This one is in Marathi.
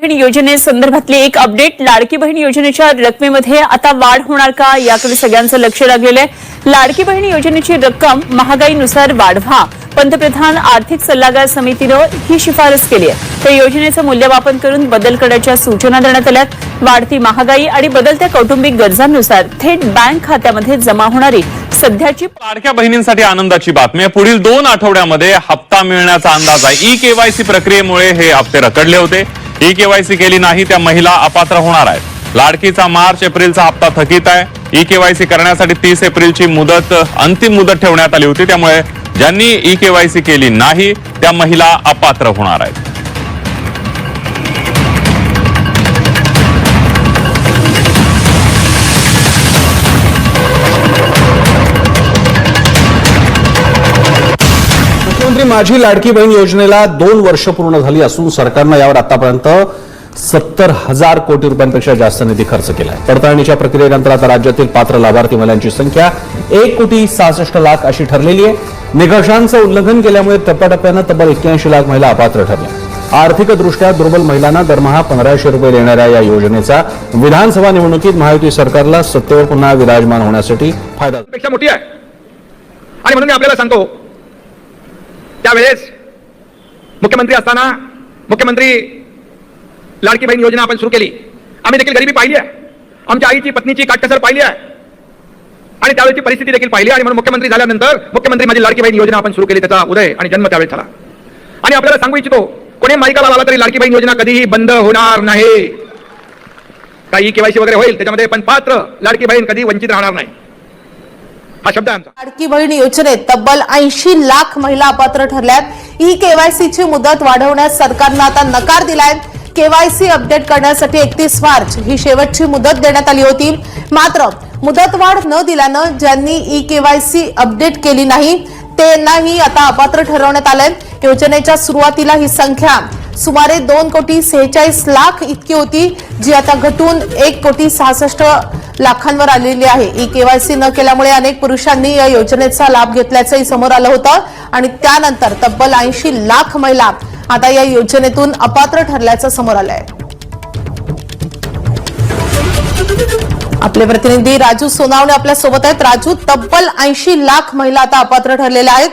बहीण योजनेसंदर्भातली एक अपडेट। लाडकी बहीण योजनेच्या रकमेमध्ये आता वाढ होणार का, याकडे सगळ्यांचं लक्ष लागलेलं आहे। लाडकी बहीण योजनेची रक्कम महागाईनुसार वाढवा, पंतप्रधान आर्थिक सल्लागार समितीनं ही शिफारस केली आहे। त्या योजनेचं मूल्यमापन करून बदल करण्याच्या सूचना देण्यात आल्यात। वाढती महागाई आणि बदलत्या कौटुंबिक गरजांनुसार थेट बँक खात्यामध्ये जमा होणारी सध्याची लाडक्या बहिणींसाठी आनंदाची बातमी आहे। पुढील 2 आठवड्यामध्ये हप्ता मिळण्याचा अंदाज आहे। ई-केवायसी प्रक्रियेमुळे हे हप्ते रखडले होते। ई-केवायसी केली नाही त्या महिला अपात्र होणार आहेत। लाडकीचा मार्च एप्रिलचा हप्ता थकीत आहे। ई-केवायसी करण्यासाठी 30 एप्रिलची अंतिम मुदत ठेवण्यात आली होती, त्यामुळे ज्यांनी ई-केवायसी केली नाही त्या महिला अपात्र होणार आहेत। मुख्यमंत्री माझी लाडकी बहीण योजनेला 2 वर्ष पूर्ण झाली असून सरकारनं यावर आतापर्यंत 70,000 कोटी रुपयांपेक्षा जास्त निधी खर्च केला आहे। पडताळणीच्या प्रक्रियेनंतर आता राज्यातील पात्र लाभार्थी महिलांची संख्या 1,66,00,000 अशी ठरलेली आहे। निकषांचं उल्लंघन केल्यामुळे टप्प्याटप्प्यानं तब्बल 81 लाख महिला अपात्र ठरल्या। आर्थिकदृष्ट्या दुर्बल महिलांना दरमहा 1,500 रुपये देणाऱ्या या योजनेचा विधानसभा निवडणुकीत महायुती सरकारला सत्तेवर पुन्हा विराजमान होण्यासाठी फायदा पेक्षा मोठी आहे। आणि म्हणून मी आपल्याला सांगतो, त्यावेळेस मुख्यमंत्री असताना मुख्यमंत्री लाडकी बहीण योजना आपण सुरू केली। आम्ही देखील गरिबी पाहिली आहे, आमच्या आईची पत्नीची काटकसर पाहिली आहे आणि त्यावेळेची परिस्थिती देखील पाहिली आणि म्हणून मुख्यमंत्री झाल्यानंतर मुख्यमंत्री माझी लाडकी बहीण योजना आपण सुरू केली, त्याचा उदय आणि जन्म त्यावेळेस झाला। आणि आपल्याला सांगू इच्छितो, कोणी माईका लावला तरी लाडकी बहीण योजना कधीही बंद होणार नाही। काही केवायसी वगैरे होईल त्याच्यामध्ये, पण पात्र लाडकी बहीण कधी वंचित राहणार नाही, हा शब्द आहे आमचा। लाडकी बहीण योजनेत तब्बल 80 लाख महिला अपात्र ठरल्यात। ई केवायसीची मुदत वाढवण्यास सरकारनं आता नकार दिलाय। केवायसी अपडेट करण्यासाठी 31 मार्च ही शेवटची मुदत देण्यात आली होती, मात्र मुदतवाढ न दिल्यानं ज्यांनी ई केवायसी अपडेट केली नाही त्यांनाही आता अपात्र ठरवण्यात आलंय। योजनेच्या सुरुवातीला ही संख्या सुमारे 2,46,00,000 इतकी होती, जी आता घटून 1,66,00,000 आलेली आहे। ई केवायसी न केल्यामुळे अनेक पुरुषांनी या योजनेचा लाभ घेतल्याचंही समोर आलं होतं आणि त्यानंतर तब्बल 80 लाख महिला आता या योजनेतून अपात्र ठरल्याचं समोर आलंय। आपले प्रतिनिधी राजू सोनावणे आपल्या सोबत आहेत। राजू, तब्बल 80 लाख महिला आता अपात्र ठरलेल्या आहेत।